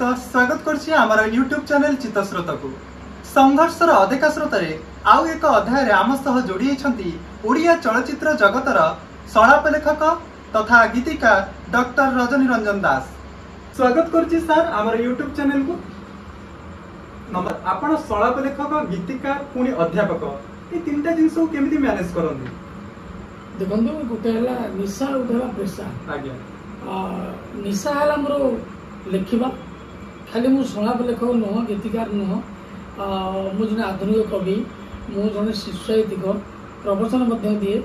स्वागत करछि आमर यूट्यूब चैनल चित्तस्रोत को संघर्षर अधिका स्रोतरे आउ एक अध्याय आम सह जोड़ी ओडिया चलचित्र जगतर संलाप लेखक तथा गीतिकार डॉक्टर रजनी रंजन दास। स्वागत करछि सर आमर यूट्यूब चैनल को। नमस्कार। आपण संलाप लेखक गीतिकार पुणी अध्यापक ये तीनटा जिनस केमिति मैनेज करंदी? देखो गोटे है निशा गोटे है पेशा। आज्ञा निशा है मोर लिखा खाली मु संलाप लेखक नुह गीतिकार नुह मु जन आधुनिक कवि मु जन शिशु साहित्यिक प्रवचन दिए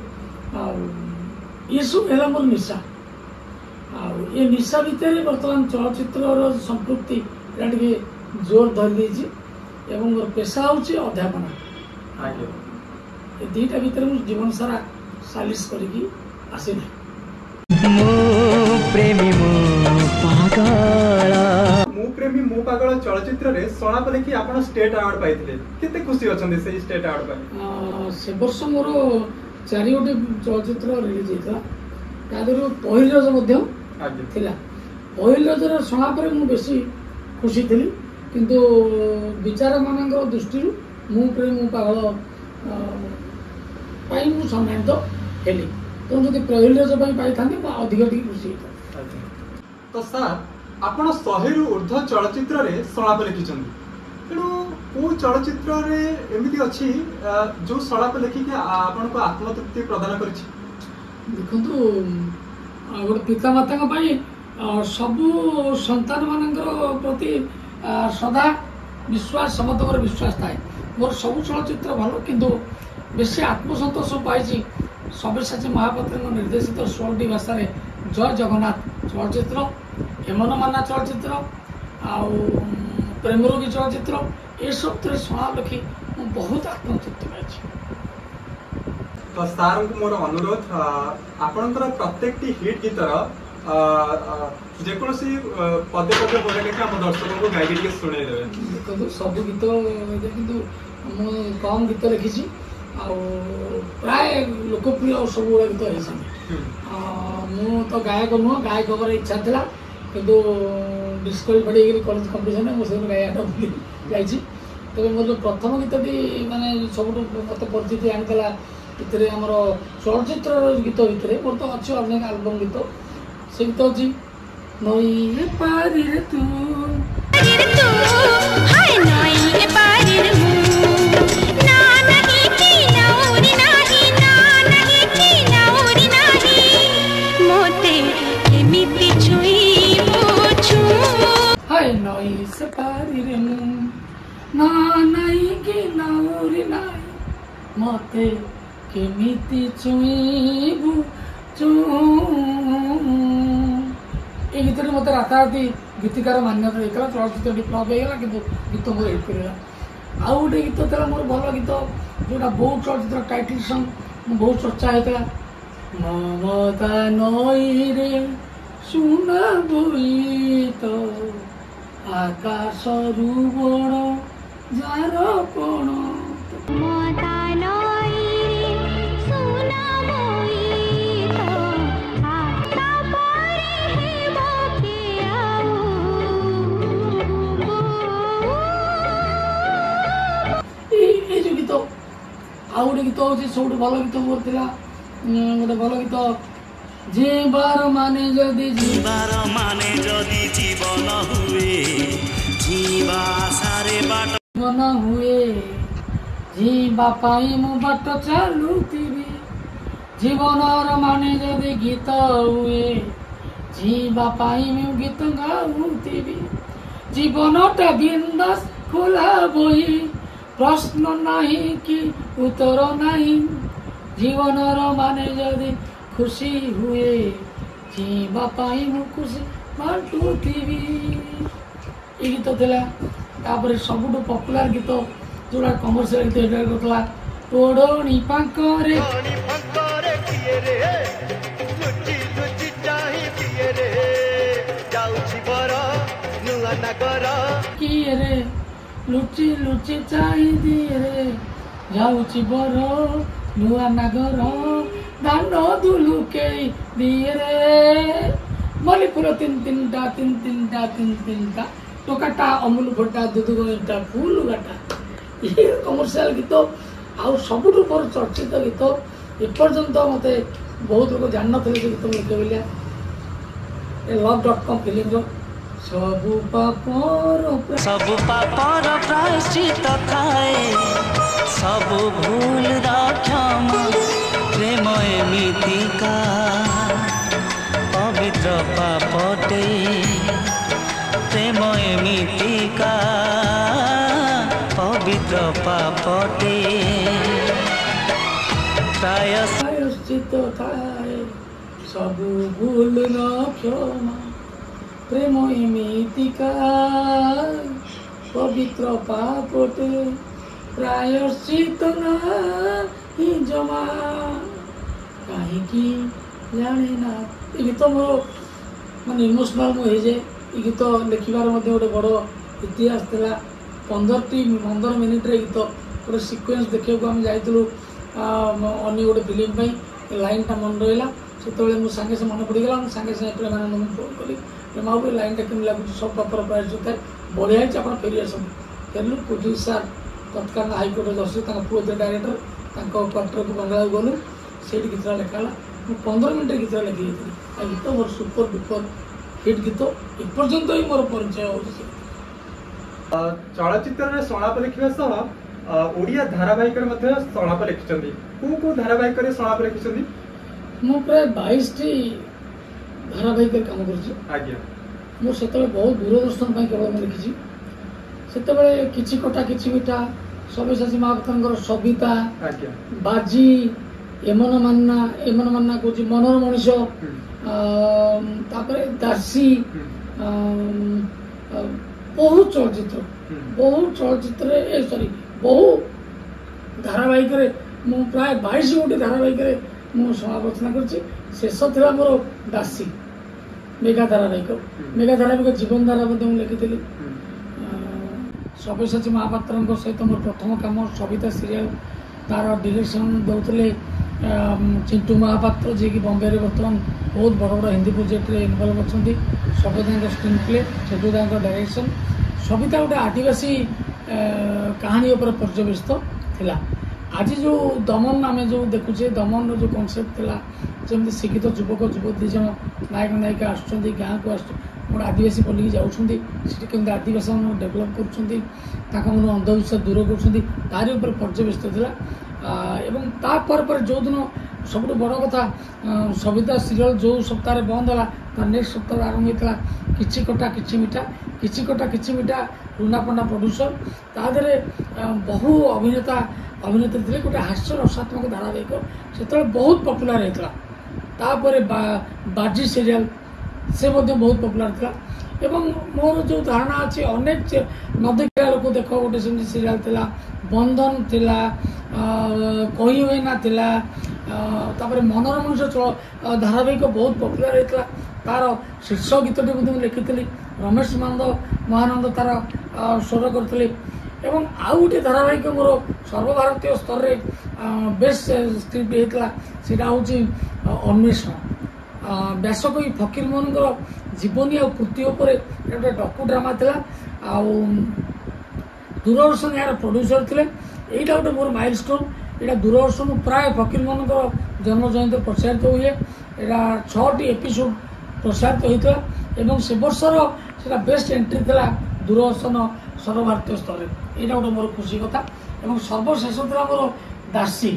ये सब है मोर निशा। ये निशा भितर बर्तमान चलचित्र संपृक्ति जोर धरी एवं मोर पेशा हूँ अध्यापना। ये दुईटा भितर मुझे जीवन सारा सालिश करके आसना। मो पागल चलचित्र रे संलाप लेखि आपण स्टेट अवार्ड पाइथिले केते खुशी अछन्ते से स्टेट अवार्ड पाइ? से वर्ष मोर 4 गोटे चलचित्र रिलीज होता तादर पहिल रज मध्य थिला। पहिल रजर संलाप रे मु बेसी खुशी थी किंतु विचार मानक दृष्टि मु पागल पाई मु सम्मानित हेली तो जब पहिल रज पाई था अधिक खुशी होता। तो सर आपण 100 रु ऊर्ध्व चलचित्र रे संलाप लिखिछन तेणु को चलचित्र रे एमिति अछि जो संलाप लिखि के आपण को आत्मतृप्ति प्रदान करछि? देखंतु गोटे पिता माता सबु संतान मानकर प्रति सदा विश्वास समस्त विश्वास थाए। मोर सबु चलचित्र भल किंतु बेसी आत्मसंतोष पाई सब्यसाची महापात्र निर्देशित 16 भाषा जय जगन्नाथ चलचित्र, हेमन माना चलचित्र प्रेम रोगी चलचित्र ये सब संलाप लिखि बहुत आत्मतृप्ति पाई। तो सार को मोर अनुरोध आपणकर प्रत्येक हिट गीतर जेकोसी पदे पदे बोले लेके हम दर्शकों को गाइड के सुने देबे। देखो सब गीत किंतु मु कम गीत लिखिছি प्राय लोकप्रिय सब गुड़ा गीत है। मु तो गायक नुह गायक हमारे इच्छा था किंतु डिस्क्वालिफाइड कॉलेज कंपटीशन में मुझे गायटा भूली जाइए। तबे मोर प्रथम गीतटी माने सब मत परिचित आनीला ये आमर चलचित्र गीत भितर मोर तो अच्छे अनेक आल्बम गीत से गीत अच्छी नई पारी रे तू नई से पारी रे ना नहीं कि नाउरी नाई मते केमिति छुईबु चू ए गीत मत राताराती गीतिकार मान्यता देता चलचित्र फ्लप होगा कि गीत मोर हिट कर। आउ गोटे गीत था मोर भल गीत जोटा बहुत चलचित्र टाइटल सॉन्ग बहुत चर्चा होता ममता नई रे सुना बोईत आकाश बड़ जार पण गीत आउ गोटे गीत हूँ सब भल गीत मोर गोटे भल गीत जीवार माने जदि जीवन हुए जीवा पाई मु बाट चलुथिबी जीवनर माने जदि गीत हुए जीवा पाई मु गीत गाउथिबी जीवनटा बिंदास खोला बही प्रश्न नहीं कि उत्तर नहीं जीवनर माने जदि खुशी हुए जीवा पाई मु खुशी बांटुथिबी ये गीत थिला। तापर सबुठु पॉपुलर गीत जोड़ा कमर्शियल गीत करथला तोड़नी पांकरे किए रे लुची लुची चाही दिए रे जाउची बर नुआ नागर दान दुलुके दिए रे मणिपुर तीन तीन टा टोकाटा अमूल फटा दूध गईटा फुल गाटा ये कमर्शियल गीत आउ सबुठ मोर चर्चित गीत एपर्यंत मत बहुत लोग जान थे गीत लिखे बोलिया love.com फिल्म सबु पापर प्रायश्चित थाए सबु भूल क्षमा प्रेम एमितिका पवित्र पापटे प्रेम एमितिका पवित्र पापटे प्रायश्चित थाए सबु भूल क्षमा प्रेम एमितिका पवित्र पापटे प्रायश्चित नहीं जमा कहीं जाने ना ये गीत मोर माने इमोशनाल मुझे ये गीत लिखार गोटे बड़ इतिहास था 15 मिनिट गीत गोटे सिक्वेन्स देखा आम जाइलु अन्य गोटे फिल्म लाइनटा मन रहा से मुझे सागे मन पड़गला सागे सागे प्रेमानंद फोन कली प्रेमा लाइनटा केमी लगुच सब पापर प्रायश्चित है बढ़िया आप फेरी आस फेरलु पुलिस सार तत्काल हाइकोर्ट जस्टिस पुओ डायरेक्टर क्वार्टर को बंगाल गलु से गीत लिखाला 15 मिनट गीत लिखी गीत मोर सुपर डुपर हिट गीत एपर्यंत ही मोर परिचय हो चलचित्र संलाप लिखा सह ओडिया धारावाहिक संलाप लिखिं कौ धारावाहिक संलाप लिखिं मु प्राय 22टी धारावाहिक काम कर बहुत दूरदर्शन केवल मुझे लिखी से किछि कटा किछि मिठा सब्यसाची महापात्र सबिता बाजी एमन मानना कौच मनर मनीष दासी बहुत चलचित्र सॉरी बहु धारावाहिक मु प्राय 22 गोटी धारावाहिक मु समालोचना करेष था मोर दासी मेगा धारावाहिक जीवन धारा लिखी सब्यसाची महापात्र सहित मोर प्रथम कम सबिता सीरियल तार डायरेक्शन दौले चिंटू महापात्र जी की बॉम्बे बर्तमान बहुत बड़ बड़ हिंदी प्रोजेक्ट इनवल्व अच्छा सबिता स्क्रीन प्ले चिंटूदा डायरेक्शन सबिता गोटे आदिवासी कहानी पर पर्यवेसित थिला आज जो दमन आम जो देखुचे दमन जो कनसेप्ट था जमी शिक्षित युवक युवती जन नायक नायिका आसुँच गाँव को गोटे आदिवासी पल्ली जाऊँगी आदिवासी डेभलप कर अंधविश्वास दूर कर पर्यवेसित था पर जो दिन सब बड़ कथा सबिता सीरियल जो सप्ताह बंद है नेक्स्ट सप्ताह आरंभ होता किछि कटा किछि मिठा रुना पंडा प्रोड्यूसर तादे बहु अभिनेता अभिनेत्री थे गोटे हास्य रसात्मक धारावाहिक से बहुत पपुलार होता बाजी सीरियल से बहुत पपुलार था एवं मोर जो धारणा अच्छी अनेक न देखा लोक देख गोटे सेमती सीरियल थिला बंधन थिला कही हुए ना थिला तापर मनर मनुष्य धारावाहिक बहुत पपुलार होता तार शीर्ष गीतटी मुझे लिखी रमेश महानंद तार स्वर करते एवं आउ गोटे धारावाहिक मोर सर्वभारतीय स्तर में बेस्ट स्क्रिप्ट होता सीटा हूँ अन्वेषण व्यासकवि फकीर मोहन जीवनी और कृति गोटे डकु ड्रामा था दूरदर्शन यार प्रोड्यूसर थे यहाँ गोटे मोर माइलस्टोन यहाँ दूरदर्शन प्राय फकीर मोहन जन्म जयंती प्रसारित हुए यहाँ 6टी एपिसोड प्रसारित होता है से वर्षर से बेस्ट एंट्री था दूरदर्शन सर्वभारतीय स्तर में यहाँ गोटे मोर खुशी कथा और सर्वशेष था मोर दासी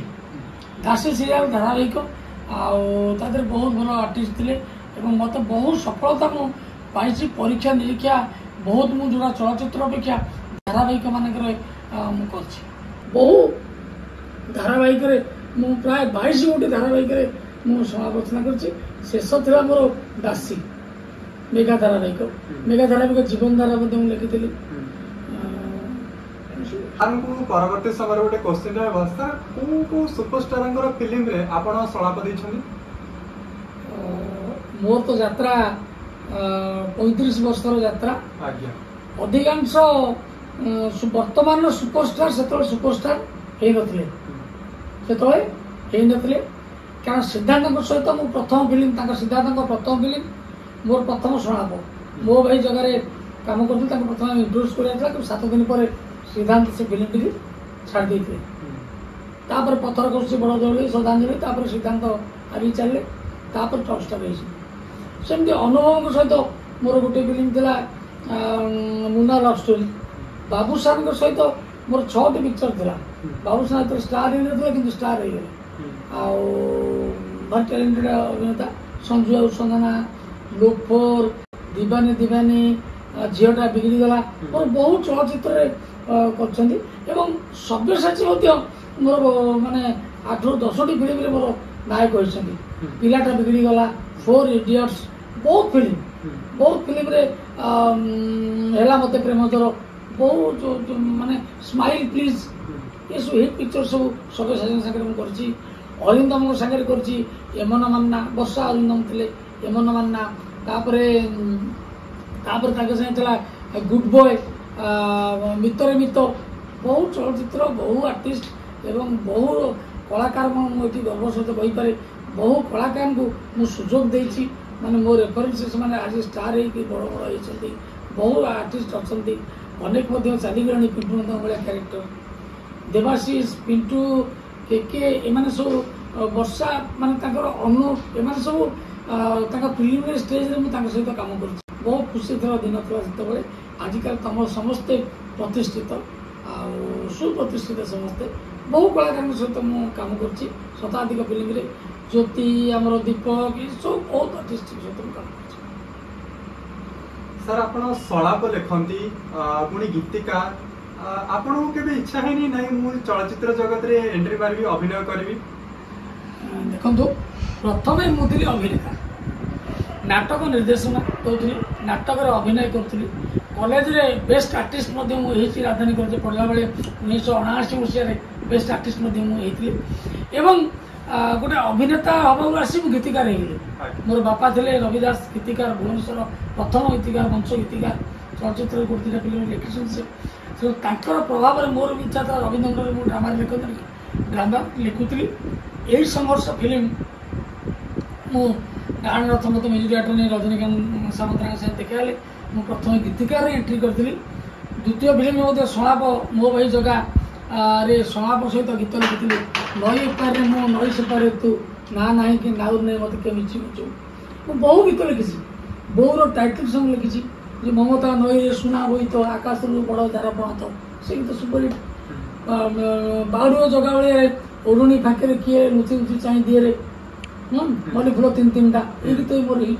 सीरियल धारावाहिक आदर बहुत भल आर्टिस्ट थे मत बहुत सफलता मुझे परीक्षा निरीक्षा बहुत मुझा चलचित्र अपेक्षा धारावाहिक मान बहु धारावाहिक मु प्राय 22 गोटी धारावाहिक मु समालोचना करेष था मोर दासी मेगा धारावाहिक जीवन धारा लिखी परवर्ती समय गोटे क्वेश्चन को सुपरस्टार फिल्म रे आपण संलाप देछनी मोर तो यात्रा 35 वर्षर यात्रा अधिकांश वर्तमान सुपरस्टार से सुपरस्टार हो नथिले कारण सिद्धांत सहित मो प्रथम फिल्म सिद्धांत प्रथम फिल्म मोर प्रथम संलाप मो भाई जगह काम करते प्रथम इंट्रोड्यूस कर 7 दिन पर सिद्धांत से फिल्म टी छाड़ देते तापर पत्थर कषि बड़ दौड़ी श्रद्धांजलि तापर सिद्धांत आगे चलते तापर टॉप स्टार सेमती अनुभव सहित मोर गोटे फिल्म थिला मुन्ना लव स्टोरी बाबूशान सहित मोर 6टी पिक्चर थिला बाबूशान स्टार कि स्टार भारी टैलेंटेड अभिनेता संजू और संजना लोफर दीवानी दीवानी झीटा बिगड़ी गला मोर बहुत चलचित्र कर सब्यसाची मोर माने 8 ରୁ 10टी फिल्म मोर नायक होती पिलाटा बिगड़ी गला 4 इडियट्स बहुत फिल्म रे है मत प्रेमधर बहुत माने स्माइल प्लीज ये सब हिट पिक्चर सब सब्यसाची सागर कर अरिंदम सागर कर यमन मान्ना वर्षा अरिंदम थे यमन मान्ना गुड बॉय मित्र मित्र बहुत चलचित्र बहु आर्टिस्ट एवं बहु कलाकार मुझे गर्व सहित कहीपे बहु कलाकार को मुझे सुजोग देती माने मो रेफरेन्स मैंने आज स्टार हो बड़ बड़ होती बहु आर्टिस्ट अच्छा अनेक चलीगले पिंटू नंद भाया क्यारेक्टर देवाशीष पिंटू के एम सब वर्षा माने अनु एम सब फिल्म स्टेज सहित काम कर बहुत खुशी थी दिन था से आजिकल तुम समस्ते प्रतिष्ठित सुप्रतिष्ठित समस्ते बहु कलाकार सहित मुझे काम कर शताधिक फिल्म रे ज्योति आमर दीपक ये सब बहुत आर्टिस्ट सहित काम कर सर आपण सलाप लेखती पुणी गीतिकार आपण को केबे इच्छा है नहीं मु चलचित्र जगत रे एंट्री मारबी अभिनय करबी देखो प्रथम मुझे अभिनेता नाटक निर्देशना करूँ नाटक अभिनय करी कॉलेज रे बेस्ट आर्टिस्ट राजधानी कॉलेज पढ़ला बेले 1979 मसीह बेस्ट आर्टिस्ट एवं गोटे अभिनेता हवा आसी गीतिकार हो मोर बापा थे रविदास गीतिकार भुवनेश्वर प्रथम गीतिकार मंच गीतिकार चलचित्र गोटे फिल्म लिखी से प्रभाव में मोर भी इच्छा था रविंद्र मुझे ड्रामा लिखुली यही संघर्ष फिल्म मु गान रथ मत म्यूजिक डायरेक्टर नहीं रजनीकांत सामंतरा सहित देखा मुझे प्रथम गीतिकार एंट्री करी द्वितीय फिल्म संलाप मो भाई जगह रे संलाप सहित गीत लिखी नई पारे मो नई सेपारे तू ना ना कि नाउ नहीं मत के मिची मुझे मुझे बहु गीत लिखी बहुर टाइटल सॉन्ग लिखी ममता नई सुना बोई तो आकाश बड़ धारा पणत से गीत सुपर बाउर जगह बेले ओरुणी फाके किए नुची नुची चाह दिए मल्ली फुल 3-3टा ये गीत मोर हिट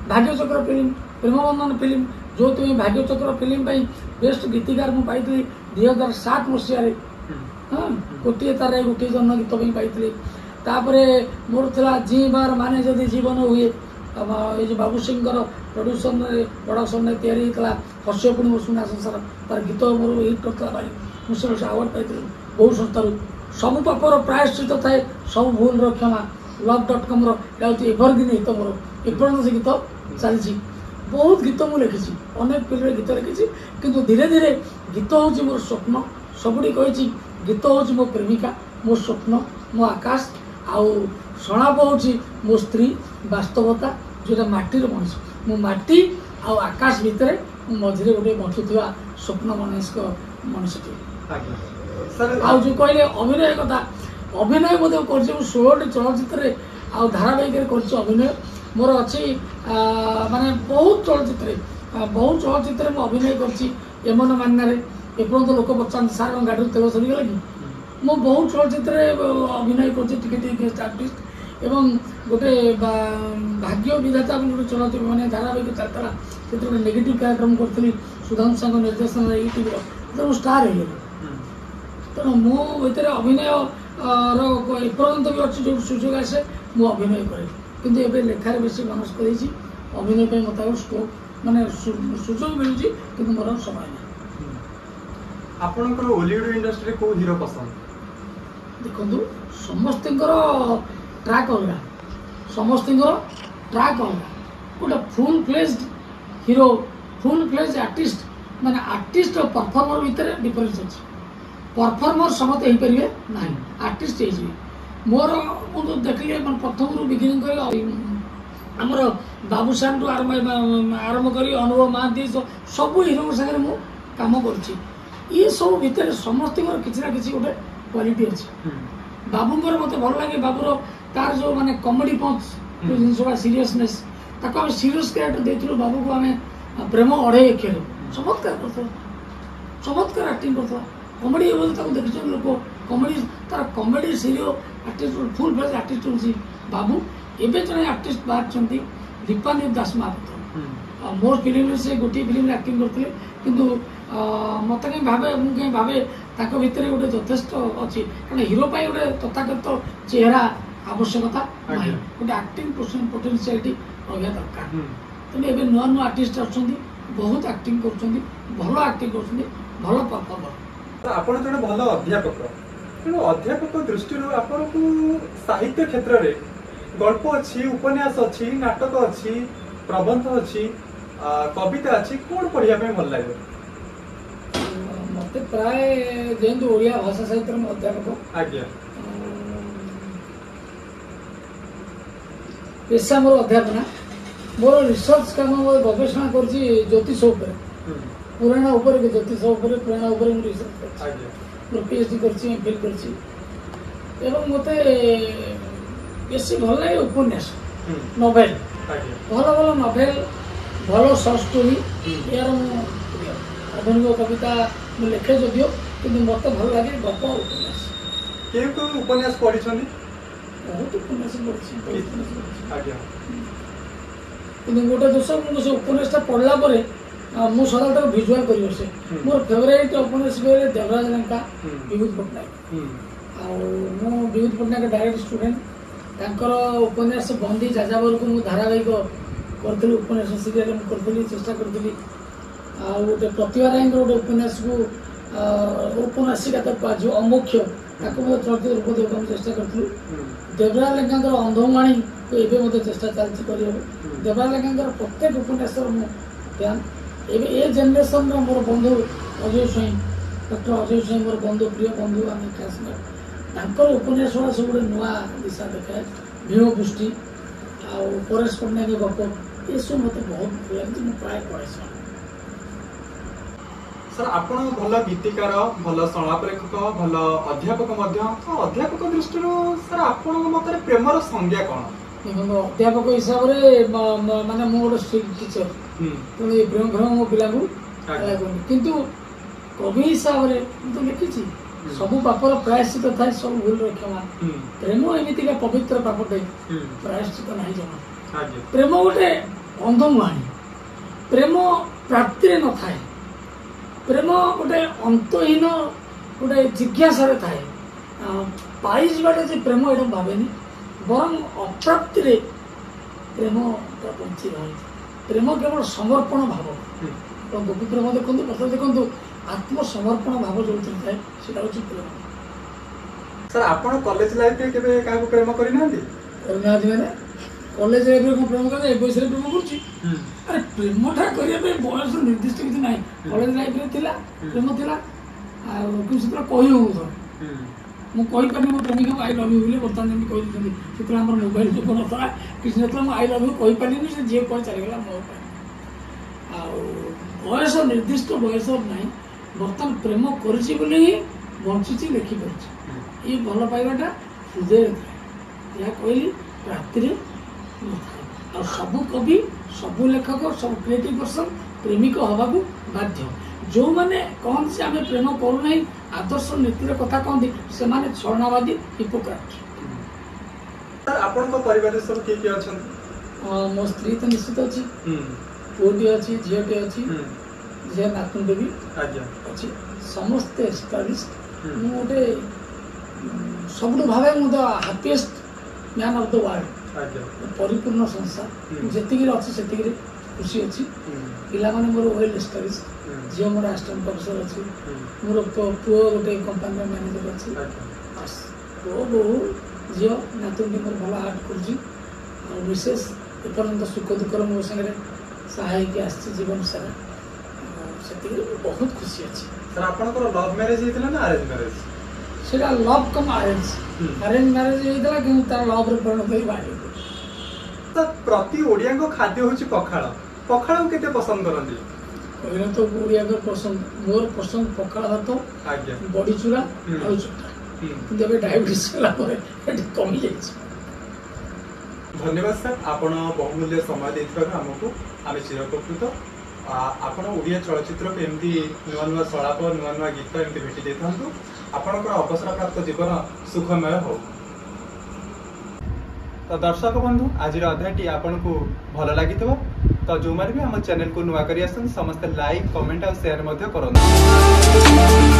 भाग्यचक्र फिल्म प्रेमबंधन फिल्म जो तुम्हें भाग्यचक्र फिल्म बेस्ट गीतिकार मुझे पाई 2007 मसीह हाँ गोटे तार गोटे जन्म गीत पाई मोर था जी बार माने जदि जीवन हुए ये बाबू सिंह प्रोडक्शन या हस्यपूर्ण मो सुना संसार तार गीत मोर हिट करता भाई मुझे आवार्ड पाई बहु संस्थार सब पापर प्रायश्चित थाए सब भूल क्षमा love.com एवरग्रीन हित मोर एपर्यंत से गीत चली बहुत गीत मुझे लिखी अनेक फिल्म गीत लिखी किंतु धीरे धीरे गीत हूँ मोर स्वप्न सबुटी कही गीत हूँ मो प्रेमिका मो स्वप्न मो आकाश आउ संलाप हूँ मो स्त्री वास्तवता जोटा माटीर मनीष मो माटी आउ आकाश भितर मझे गोटे बचुवा स्वप्न मनीष मनीषटी आउ जो कहले अभिनय कथा अभिनय कर 16टी चलचित्र धारावाहिक कर अभिनय मोर अच्छी माने बहुत चलचित्र मुझे अभिनय कर यमन मान्ना एपर्यंत लोक पचास सार गाड़ी तेल सरीगला कि मो बहुत चलचित्र अभिनय कर आर्टिस्ट एवं गोटे भाग्य विधाता गोटे चलचित्र मैंने धारावाहिक चलता से नेगेटिव कार्यक्रम करी सुधांशु सागर निर्देशन यूट्यूब स्टार हो तेणु मुझे अभिनय एपर्यंत भी अच्छी जो सुजोग आसे मु अभिनय करे किंतु एबे लेखार बेसी मनस करेछि अभिनय पे मत स्कोप माने सुजोग मिलुछि किंतु मोर समय नहीं आपनकर हॉलीवुड इंडस्ट्री को हीरो पसंद देखंतु समस्तिंकर ट्रैक अलगा समस्तिंकर ट्रैक अलगा गोटे full fledged hero full fledged artist माने आर्टिस्ट और परफॉर्मर भीतर डिफरेंस अछि परफॉर्मर समते हो पारे ना आर्टिस्ट मोर मुझे देखिए प्रथम बिगिनिंग कर आमर बाबूशान आरंभ कर अनुभव महांती सब हिरो सागर मु काम कर सब भितर समस्त किसी ना किसी गोटे क्वालिटी अच्छे बाबूंर मत भल लगे बाबूर तार जो माने कॉमेडी पंच जिन सीरियसनेस ताको हम सीरियस कैरेक्टर देथिलु बाबू को हमें प्रेम अढ़े अक्षर चमत्कार करता चमत्कार एक्टिंग करता कॉमेडी बोल ताको देखिछ लोक कॉमेडी तार comedy सीरियो artist full fledge artist होची बाबू एबे जने आर्टिस्ट बाहर छंती दीपानी दास महापात्र मोर फिल्म से गोटी फिल्म एक्टिंग करते किंतु मत कहीं भावे ताको भितर गोटे यथेष्ट अच्छी कारण हिरो पाई गोटे तथागत चेहरा आवश्यकता नहीं गोटे एक्टिंग पोटेंशियलिटी रहा दरकार तेणु एवं नुआ नुआ आर्टिस्ट आछंती बहुत एक्टिंग कर भल एक्टिंग कर भल परफॉर्मर आपण जड़े भल अध्यापक तेणु अध्यापक दृष्टि आपन को साहित्य क्षेत्र में गल्प अच्छी उपन्यास अच्छी नाटक अच्छी प्रबंध अच्छी कविता अच्छी कौन पढ़िया भल लगे मत प्राय जेहेतु ओडिया भाषा साहित्य में अध्यापक आज्ञा पेशा मोर अध्यापना मोर रिसर्च काम गवेषणा कर ज्योतिष पुराण ज्योतिष पुराण रिसर्च कर पीएचडी कर मत बेसी भल लगे उपन्यास नोवेल भल भल नोवेल भल सर्ट स्टोरी यार आधुनिक कविता मुझे लिखे जदिव कि मत भल लगे गप उपन्यास उपन्यास पढ़ी बहुत उपन्यास पढ़ी कि गोटे दोष मुझे उपन्यासटा पढ़ला मुझे सदा भिजुआल कर बसे मोर फेवरेट उपन्यास कहले देवराज लंका विभूति पट्टनायक आउ विभूति पट्टनायक डायरेक्ट स्टूडेंट तांकर उपन्यास बंदी जाजाबर को मुझे धारावाहिक करी उपन्यास सीरियल करी चेष्टा करी गोटे प्रतिभा राय गोटे उपन्यास को उपन्यासिका जो अमुख्य चलचित्र रूप देवा चेष्टा करूँ देवराज लेखा अंधमाणी को एवं चेष्टा चलती कर देवराज लेखा प्रत्येक उपन्यास ध्यान एवं ए जेनेरेसन मोर बंधु अजय स्वईं डॉक्टर अजय स्वईं मोर बंधु प्रिय बंधु आम क्लासमेट तांकर उपन्यास गुड़ा सब गोटे नुआ दिशा देखाए भीम गोष्ठी आउ परेश पट्टनायक गप ये सब मत बहुत भल लगे मुझे प्राय पढ़े सर आपण भल गीतिकार भल संलाप लेखक भल अध्यापक अध्यापक दृष्टि सर आपण मत प्रेमर संज्ञा कौन देखो अध्यापक हिसाब से माने मु गोटे स्ट्रिक्ट टीचर तेणु प्रेम प्रेम मो पिला किंतु कवि हिसाब से तो लिखी सब पापर प्रायश्चित थाए सब भूल क्षमा प्रेम एमती पवित्र पापटे प्रायश्चित नहीं जमा प्रेम गोटे अंधमुहाणी प्रेम प्राप्ति न थाए प्रेम गोटे अंतहीन गोटे जिज्ञासा थाए पाइबाटे जे प्रेम एटा भावे बर अप्राप्ति प्रेम बंची रही प्रेम केवल समर्पण भाव गोपी प्रेम देखो प्रथम देखो आत्मसमर्पण भाव जो थाए सेटा हूँ प्रेम सर आपण कॉलेज लाइफ में केबे काको प्रेम करिना मैंने कॉलेज लाइफ में प्रेम कर बयस प्रेम कर अरे प्रेमटा करने बयस निर्दिष्ट किसी ना कॉलेज लाइफ में थिला प्रेम थिला से कही हो मुझे मो प्रेमिका को आई लव यू बोले बर्तमान जमी कही आम मोबाइल जो ना किसी ना आई लव यू कही पारे से जी कह चलीगला मो बयस निर्दिष्ट बयस ना बर्तमान प्रेम कर बंची लिखिपार ये भल पाइबाटा हृदय थाए यह कहली राति न सबु कवि सबु लेखक सब क्रिएटिव पर्सन प्रेमिक हवा को बाध्य जो मैंने कहते से आम प्रेम करूना आदर्श नीतिर कथा कहते से माने छलनावादी हिपोक्रेट सर आपण को परिवार सब के अच्छा मो स्त्री तो निश्चित अच्छी पुओटी अच्छी झीटे अच्छी झील नातुंटे भी अच्छी समस्ते एस्टाब्लिश्ड गोटे सब भावे मु the happiest man of the world परिपूर्ण संसार जी अच्छी से खुशी अच्छी पिला माने मोर वेल एस्टाब्लिश्ड झील मोर असिस्टेंट प्रोफेसर अच्छी मोर पुओ गोटे कंपनी मैनेजर अच्छी पुओ बहु झील नातुंटी मोर भल आर्ट कर विशेष एपर्यंत सुख दुखर मो सागर सहायक आसी जीवन सारा से बहुत खुशी अच्छी सर आपनकर लव मैरिज हेतला ना अरेंज मैरिज सेटा लव कम अरेंज मैरिज हेतला कि तार लव रे परिणत होई बाडी ତ ପ୍ରତି ଓଡ଼ିଆଙ୍କ ଖାଦ୍ୟ ହେଉଛି ପଖାଳ। ପଖାଳକୁ କେତେ ପସନ୍ଦ କରନ୍ତି? କହିଲେ ତ ଓଡ଼ିଆଙ୍କ ପସନ୍ଦ, ମୋର ପସନ୍ଦ ପଖାଳ ଭାତ, ଆଜ୍ଞା, ବଡ଼ିଚୁରା ଆଉ ଚୁଟା। କିନ୍ତୁ ଏବେ ଡାଇବେଟିସ୍ ହେଲା ପରେ ଏଠି କମିଯାଇଛି। ଧନ୍ୟବାଦ ସାର୍, ଆପଣ ବହୁମୂଲ୍ୟ ସମୟ ଦେଇଥିବାରୁ ଆମକୁ ଆମେ ଚିରଉପକୃତ। ଆପଣ ଓଡ଼ିଆ ଚଳଚ୍ଚିତ୍ରକୁ ଏମିତି ନୂଆ ନୂଆ ସଳାପ, ନୂଆ ନୂଆ ଗୀତ ଏମିତି ଭେଟି ଦେଇଥାନ୍ତୁ। ଆପଣଙ୍କର ଅବସରପ୍ରାପ୍ତ ଜୀବନ ସୁଖମୟ ହଉ। ତ ଦର୍ଶକ ବନ୍ଧୁ, ଆଜିର ଅଧ୍ୟାୟଟି ଆପଣଙ୍କୁ ଭଲ ଲାଗିଥିବ। ତ ଯେଉଁମାନେ ବି ଆମ ଚ୍ୟାନେଲକୁ ନୂଆ କରି ଆସନ୍ତି ସମସ୍ତେ ଲାଇକ୍, କମେଣ୍ଟ ଆଉ ସେୟାର ମଧ୍ୟ କରନ୍ତୁ।